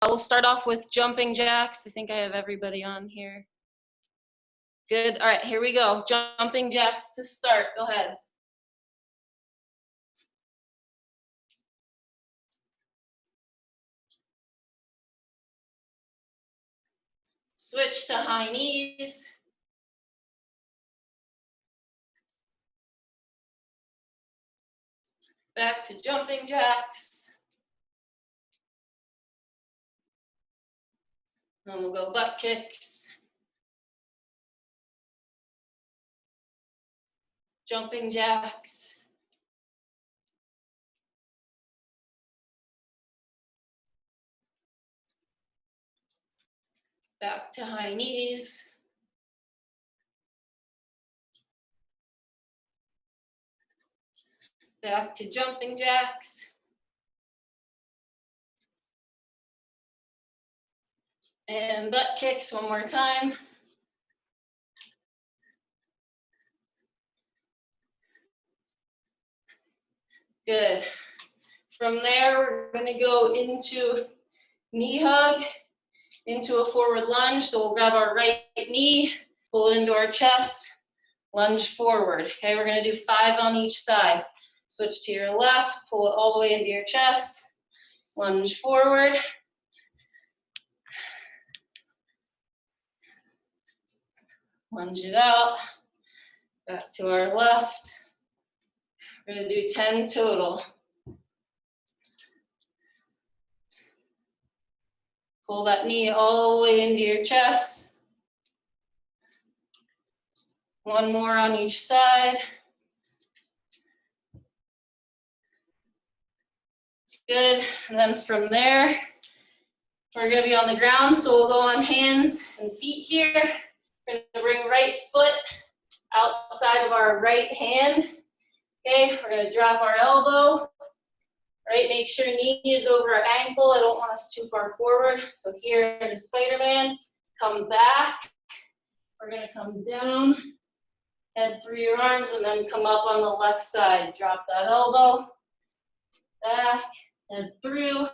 We'll start off with jumping jacks. I think I have everybody on here. Good. All right, here we go. Jumping jacks to start. Go ahead. Switch to high knees. Back to jumping jacks. Then we'll go butt kicks. Jumping jacks. Back to high knees. Back to jumping jacks. And butt kicks one more time. Good. From there, we're going to go into knee hug, into a forward lunge. So we'll grab our right knee, pull it into our chest, lunge forward. Okay, we're going to do 5 on each side. Switch to your left, pull it all the way into your chest, lunge forward. Lunge it out, back to our left. We're going to do 10 total. Pull that knee all the way into your chest. One more on each side. Good, and then from there, we're going to be on the ground, so we'll go on hands and feet here. We're going to bring right foot outside of our right hand. Okay, we're going to drop our elbow. Right, make sure knee is over our ankle. I don't want us too far forward. So here in the Spider-Man, come back. We're going to come down, head through your arms, and then come up on the left side. Drop that elbow, back, head through,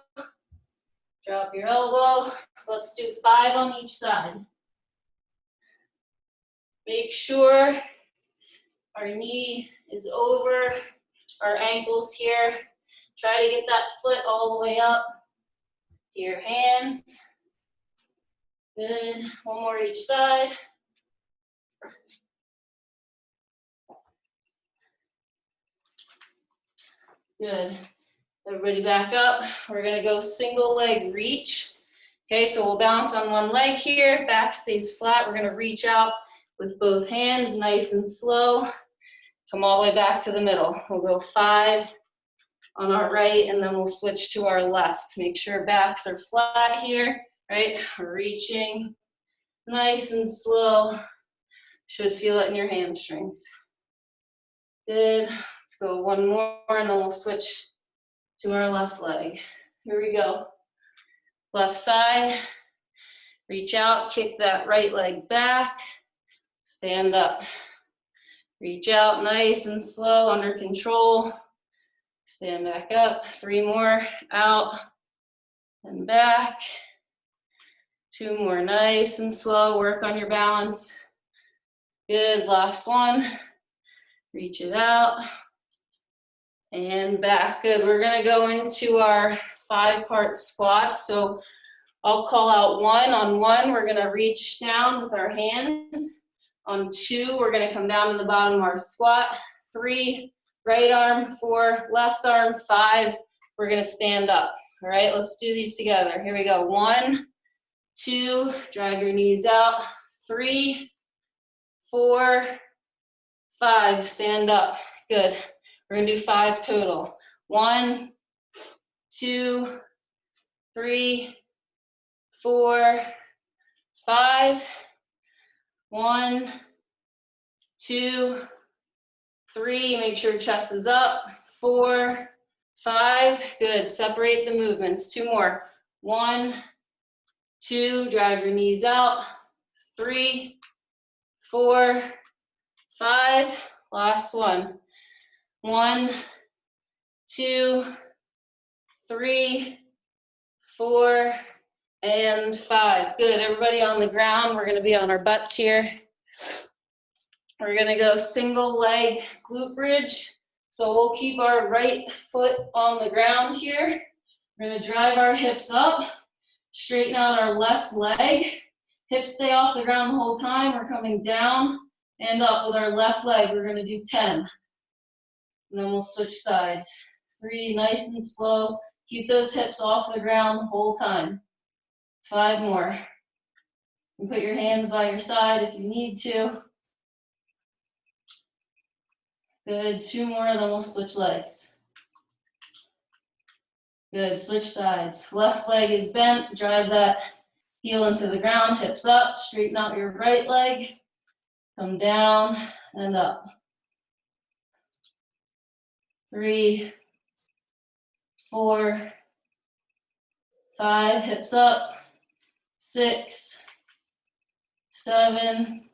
drop your elbow. Let's do 5 on each side. Make sure our knee is over our ankles here. Try to get that foot all the way up to your hands. Good. One more each side. Good. Everybody back up. We're going to go single leg reach. Okay, so we'll balance on one leg here. Back stays flat. We're going to reach out with both hands, nice and slow. Come all the way back to the middle. We'll go 5 on our right, and then we'll switch to our left. Make sure backs are flat here, right? Reaching nice and slow. Should feel it in your hamstrings. Good. Let's go one more, and then we'll switch to our left leg. Here we go. Left side. Reach out, kick that right leg back. Stand up. Reach out nice and slow, under control. Stand back up, 3 more, out and back. 2 more, nice and slow, work on your balance. Good, last one. Reach it out and back. Good, we're gonna go into our 5-part squats. So I'll call out 1. On 1, we're gonna reach down with our hands. On 2, we're gonna come down to the bottom of our squat. 3, right arm, 4, left arm, 5, we're gonna stand up. All right, let's do these together. Here we go. 1, 2, drag your knees out. 3, 4, 5, stand up. Good. We're gonna do 5 total. 1, 2, 3, 4, 5. 1, 2, 3, make sure chest is up. 4, 5, good. Separate the movements. 2 more. 1, 2, drag your knees out. 3, 4, 5, last one. 1, 2, 3, 4, and 5. Good, everybody on the ground. We're gonna be on our butts here. We're gonna go single leg glute bridge. So we'll keep our right foot on the ground here. We're gonna drive our hips up, straighten out our left leg. Hips stay off the ground the whole time. We're coming down and up with our left leg. We're gonna do 10. And then we'll switch sides. 3, nice and slow. Keep those hips off the ground the whole time. 5 more. You can put your hands by your side if you need to. Good, 2 more, then we'll switch legs. Good, switch sides. Left leg is bent, drive that heel into the ground, hips up, straighten out your right leg, come down and up. 3, 4, 5, hips up, 6, 7,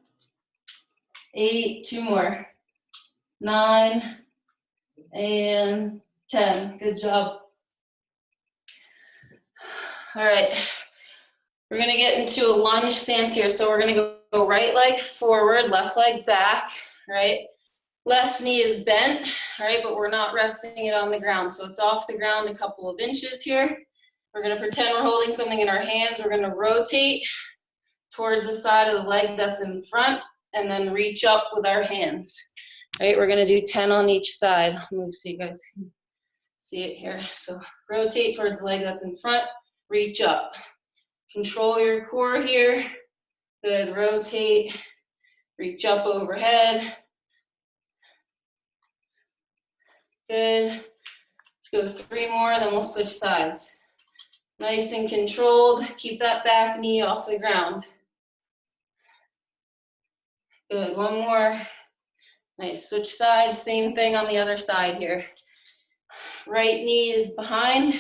8, 2 more, 9, and 10. Good job. All right, we're gonna get into a lunge stance here. So we're gonna go right leg forward, left leg back, right? Left knee is bent, all right, but we're not resting it on the ground. So it's off the ground a couple of inches here. We're gonna pretend we're holding something in our hands. We're gonna rotate towards the side of the leg that's in front and then reach up with our hands. All right, we're gonna do 10 on each side. I'll move so you guys can see it here. So rotate towards the leg that's in front, reach up. Control your core here. Good, rotate, reach up overhead. Good, let's go 3 more, then we'll switch sides. Nice and controlled, keep that back knee off the ground. Good, 1 more. Nice, switch sides, same thing on the other side here. Right knee is behind,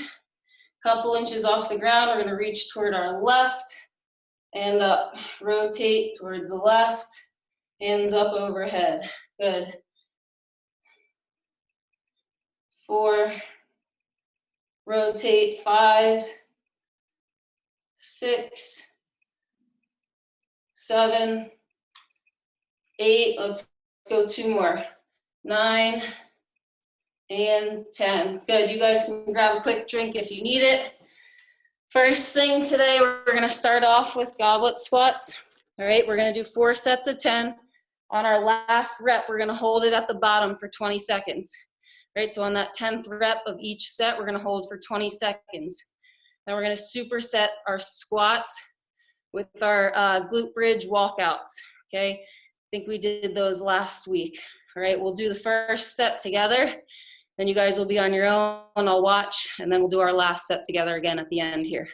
couple inches off the ground. We're gonna reach toward our left and up. Rotate towards the left, hands up overhead. Good. 4, rotate, 5, 6, 7, 8, let's go 2 more, 9, and 10. Good, you guys can grab a quick drink if you need it. First thing today, we're gonna start off with goblet squats. All right, we're gonna do 4 sets of 10. On our last rep, we're gonna hold it at the bottom for 20 seconds. Right, so on that 10th rep of each set, we're gonna hold for 20 seconds. Then we're gonna superset our squats with our glute bridge walkouts, okay? I think we did those last week. All right, we'll do the first set together, then you guys will be on your own, I'll watch, and then we'll do our last set together again at the end here.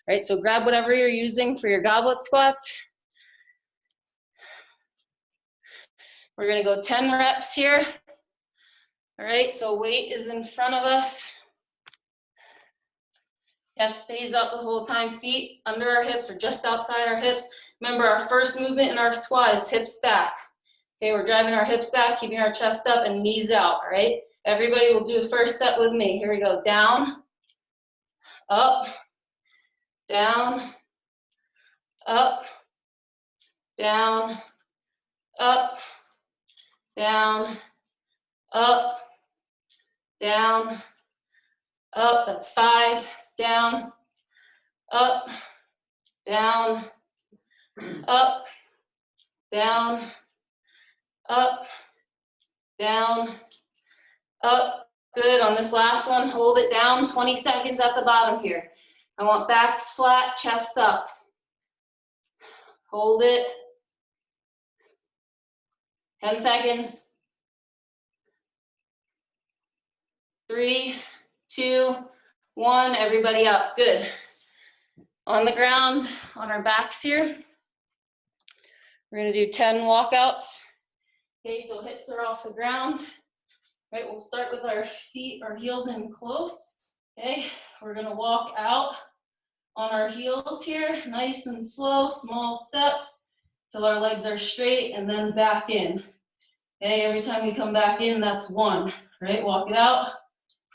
All right, so grab whatever you're using for your goblet squats. We're gonna go 10 reps here. All right, so weight is in front of us. Chest stays up the whole time, feet under our hips or just outside our hips. Remember, our first movement in our squat is hips back. Okay, we're driving our hips back, keeping our chest up and knees out, all right? Everybody will do the first set with me. Here we go, down, up, down, up, down, up, down, up, down, up, that's 5, down, up, down, up, down, up, down, up. Good, on this last one, hold it down, 20 seconds at the bottom here. I want backs flat, chest up. Hold it. 10 seconds. 3, 2, 1, everybody up, good. On the ground, on our backs here, we're gonna do 10 walkouts. Okay, so hips are off the ground. Right, we'll start with our feet, our heels in close. Okay, we're gonna walk out on our heels here, nice and slow, small steps, till our legs are straight, and then back in. Okay, every time we come back in, that's 1, right? Walk it out,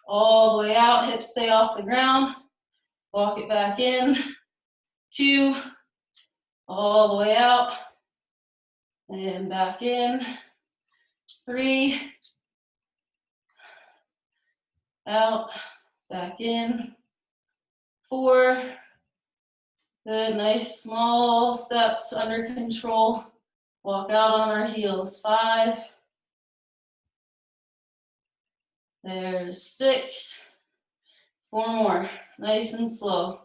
all the way out, hips stay off the ground, walk it back in, 2, all the way out, and back in, 3, out, back in, 4, good, nice small steps under control, walk out on our heels, 5, there's 6, 4 more, nice and slow,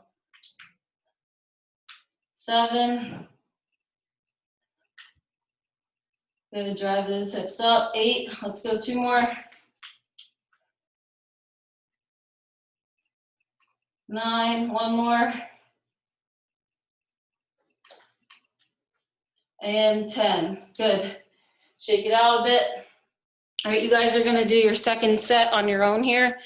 7, good, drive those hips up, 8, let's go 2 more, 9, 1 more, and 10, good. Shake it out a bit. All right, you guys are gonna do your second set on your own here.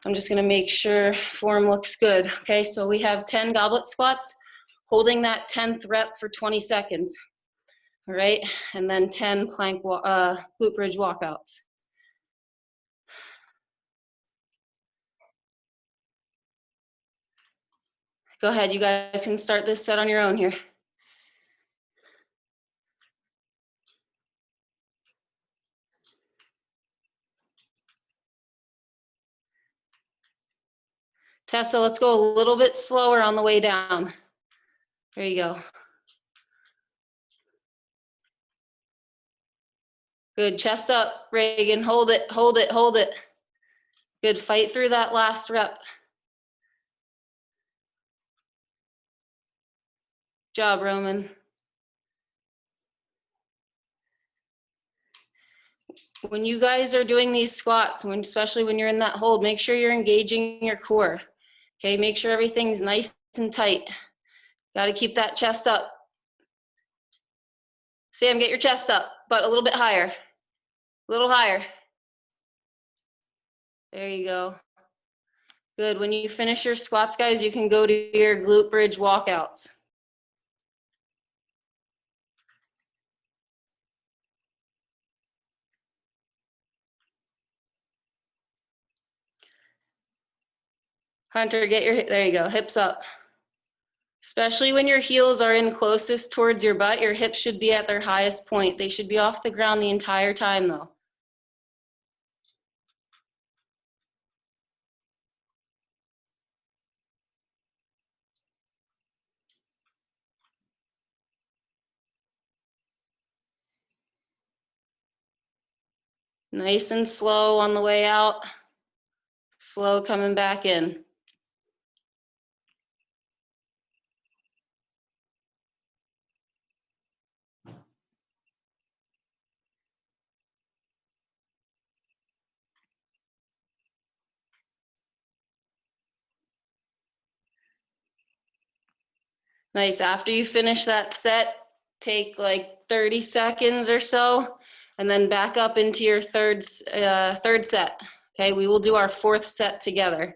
I'm just gonna make sure form looks good. Okay, so we have 10 goblet squats, holding that 10th rep for 20 seconds. All right, and then 10 plank glute bridge walkouts. Go ahead, you guys can start this set on your own here. Tessa, let's go a little bit slower on the way down. There you go. Good, chest up, Reagan, hold it, hold it, hold it. Good, fight through that last rep. Good job, Roman. When you guys are doing these squats, especially when you're in that hold, make sure you're engaging your core. Okay, make sure everything's nice and tight. Got to keep that chest up. Sam, get your chest up, but a little bit higher. A little higher. There you go. Good. When you finish your squats, guys, you can go to your glute bridge walkouts. Hunter, get your, there you go, hips up. Especially when your heels are in closest towards your butt, your hips should be at their highest point. They should be off the ground the entire time though. Nice and slow on the way out. Slow coming back in. Nice. After you finish that set, take like 30 seconds or so, and then back up into your third set. Okay, we will do our 4th set together.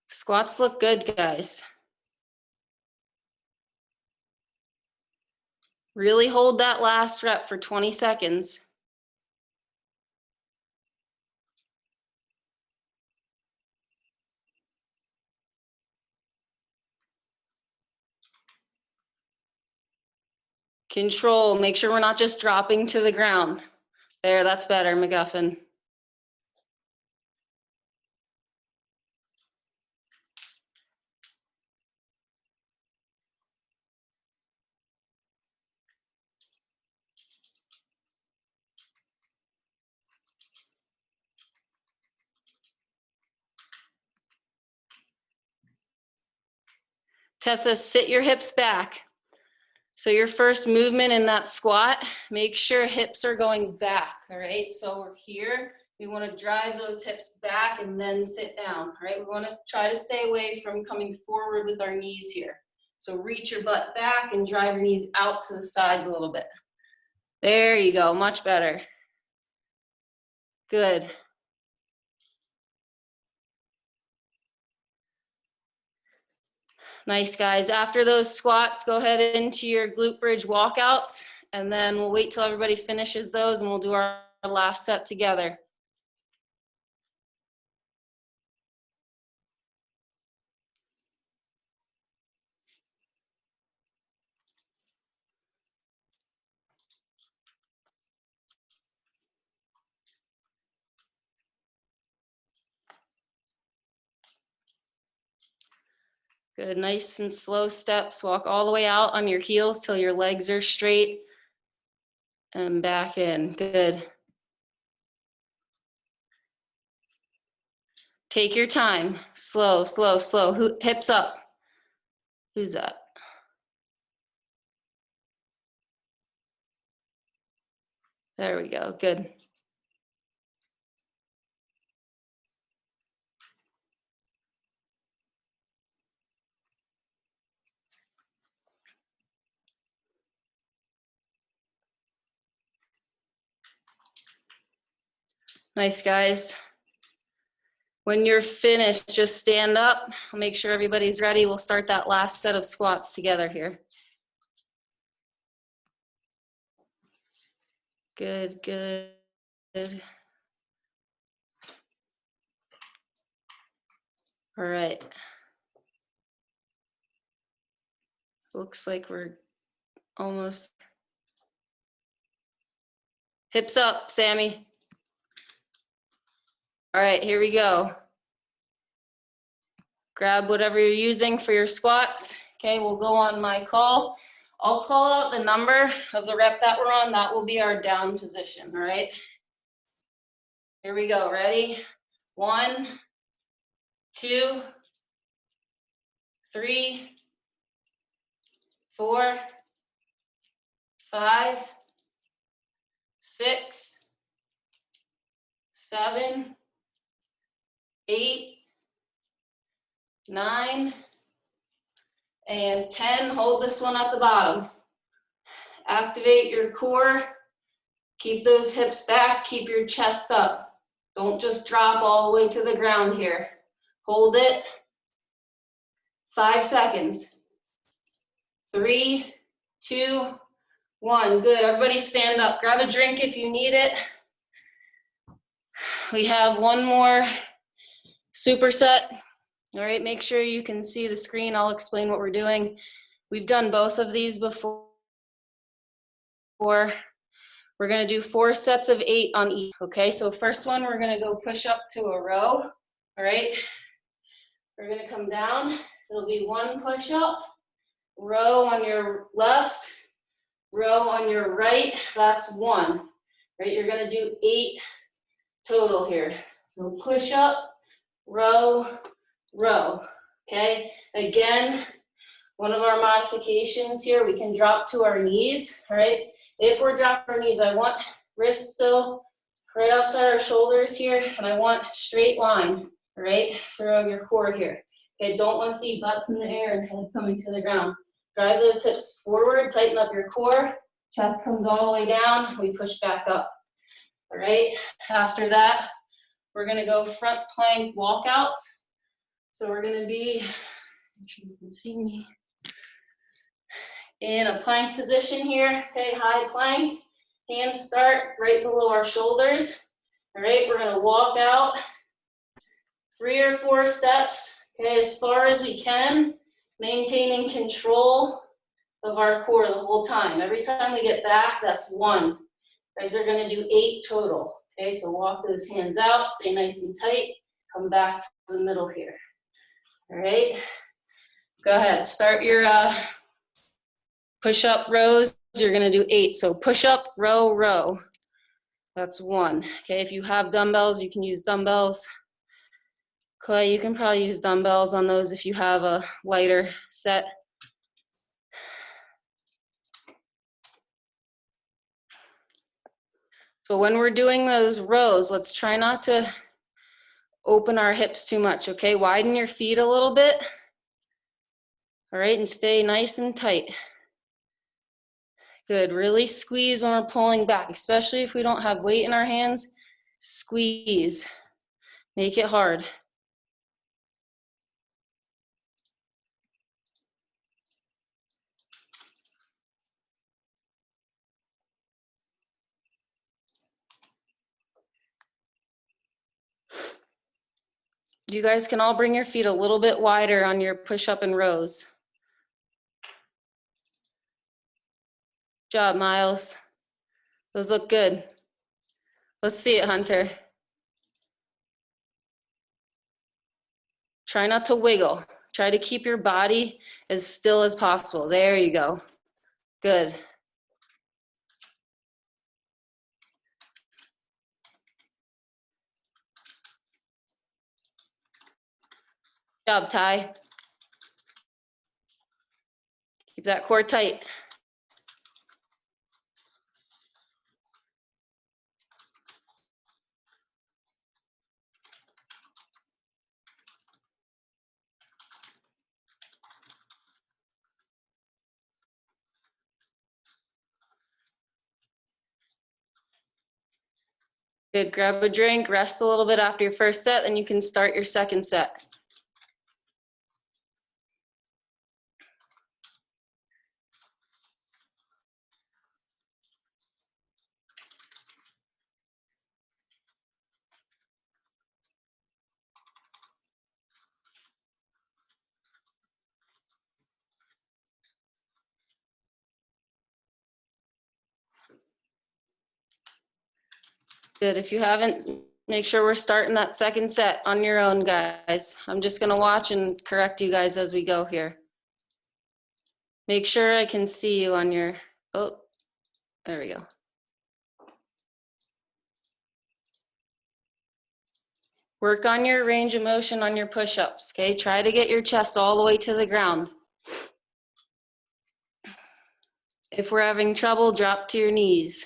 Squats look good, guys. Really hold that last rep for 20 seconds. Control, make sure we're not just dropping to the ground. There, that's better, McGuffin. Tessa, sit your hips back. So your first movement in that squat, make sure hips are going back, all right? So we're here, we want to drive those hips back and then sit down, all right? We want to try to stay away from coming forward with our knees here. So reach your butt back and drive your knees out to the sides a little bit. There you go, much better. Good. Nice, guys. After those squats, go ahead into your glute bridge walkouts, and then we'll wait till everybody finishes those and we'll do our last set together. Good, nice and slow steps. Walk all the way out on your heels till your legs are straight and back in. Good. Take your time. Slow, slow, slow. Hips up. Who's that? There we go. Good. Nice, guys. When you're finished, just stand up. I'll make sure everybody's ready. We'll start that last set of squats together here. Good, good. All right. Looks like we're almost. Hips up, Sammy. All right, here we go. Grab whatever you're using for your squats. Okay, we'll go on my call. I'll call out the number of the rep that we're on. That will be our down position, all right? Here we go, ready? 1, 2, 3, 4, 5, 6, 7, 8, 9, and 10. Hold this one at the bottom. Activate your core. Keep those hips back. Keep your chest up. Don't just drop all the way to the ground here. Hold it. 5 seconds. 3, 2, 1. Good. Everybody stand up. Grab a drink if you need it. We have one more superset. All right, make sure you can see the screen. I'll explain what we're doing. We've done both of these before. We're going to do 4 sets of 8 on each. Okay, so first one, we're going to go push up to a row. All right, we're going to come down. It'll be 1 push up, row on your left, row on your right. That's 1. Right, you're going to do 8 total here. So push up, row, row. Okay, again, one of our modifications here, we can drop to our knees. All right, if we're dropping our knees, I want wrists still right outside our shoulders here, and I want straight line, right, through your core here. Okay, don't want to see butts in the air and head coming to the ground. Drive those hips forward, tighten up your core, chest comes all the way down, we push back up. All right, after that, we're gonna go front plank walkouts. So we're gonna be, make sure you can see me, in a plank position here. Okay, high plank, hands start right below our shoulders. All right, we're gonna walk out 3 or 4 steps, okay, as far as we can, maintaining control of our core the whole time. Every time we get back, that's 1. You guys are gonna do 8 total. Okay, so walk those hands out, stay nice and tight, come back to the middle here. All right, go ahead, start your push-up rows. You're gonna do 8, so push-up, row, row. That's 1. Okay, if you have dumbbells, you can use dumbbells. Clay, you can probably use dumbbells on those if you have a lighter set. So when we're doing those rows, let's try not to open our hips too much, okay? Widen your feet a little bit. All right, and stay nice and tight. Good, really squeeze when we're pulling back, especially if we don't have weight in our hands. Squeeze, make it hard. You guys can all bring your feet a little bit wider on your push-up and rows. Good job, Miles. Those look good. Let's see it, Hunter. Try not to wiggle. Try to keep your body as still as possible. There you go. Good. Good job, Ty. Keep that core tight. Good, grab a drink, rest a little bit after your first set, then you can start your second set. Good, if you haven't, make sure we're starting that second set on your own, guys. I'm just gonna watch and correct you guys as we go here. Make sure I can see you on your, oh, there we go. Work on your range of motion on your push-ups, okay? Try to get your chest all the way to the ground. If we're having trouble, drop to your knees.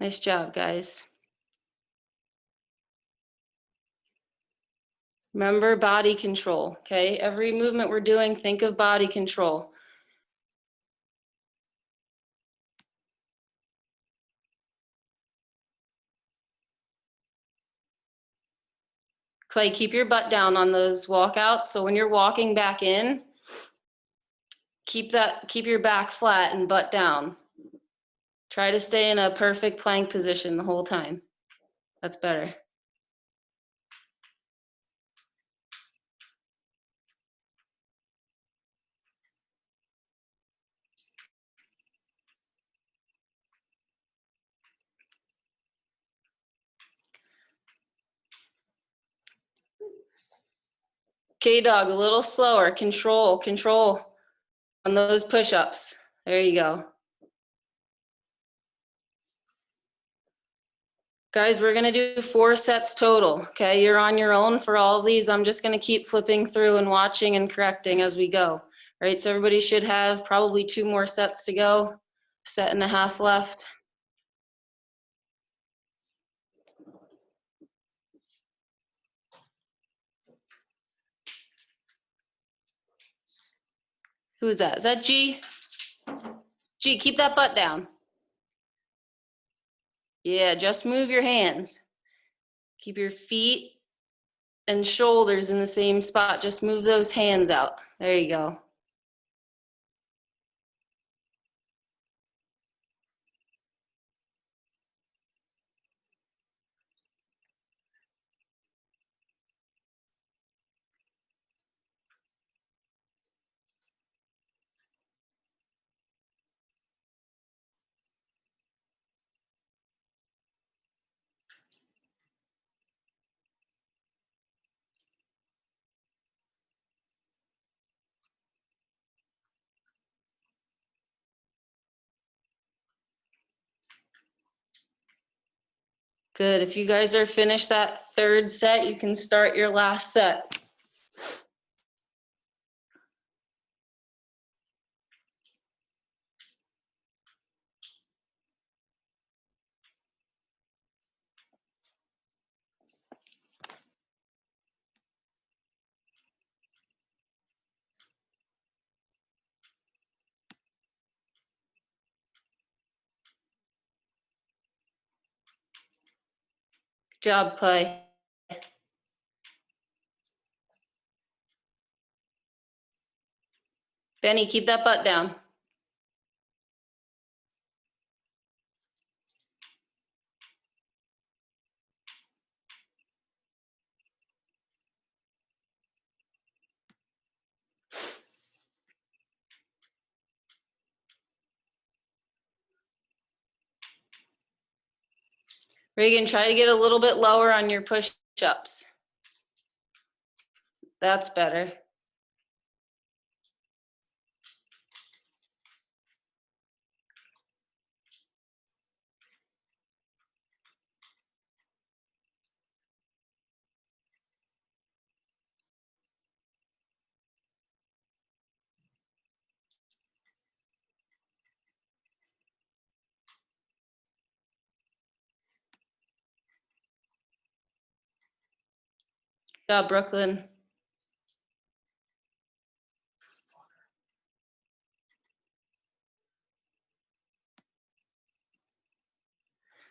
Nice job, guys. Remember body control, okay? Every movement we're doing, think of body control. Clay, keep your butt down on those walkouts. So when you're walking back in, keep your back flat and butt down. Try to stay in a perfect plank position the whole time. That's better. K-Dog, a little slower. Control on those push-ups. There you go. Guys, we're gonna do 4 sets total, okay? You're on your own for all of these. I'm just gonna keep flipping through and watching and correcting as we go, right? So everybody should have probably 2 more sets to go, 1.5 sets left. Who is that? Is that G? G, keep that butt down. Yeah, just move your hands. Keep your feet and shoulders in the same spot. Just move those hands out. There you go. Good. If you guys are finished that 3rd set, you can start your last set. Good job, Clay. Benny, keep that butt down. Reagan, try to get a little bit lower on your push-ups. That's better. Good job, Brooklyn.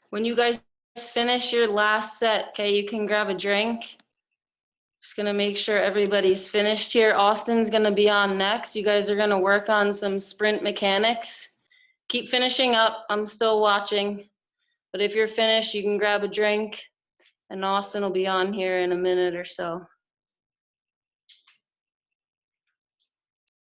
When you guys finish your last set, okay, you can grab a drink. Just gonna make sure everybody's finished here. Austin's gonna be on next. You guys are gonna work on some sprint mechanics. Keep finishing up. I'm still watching. But if you're finished, you can grab a drink and Austin will be on here in a minute or so.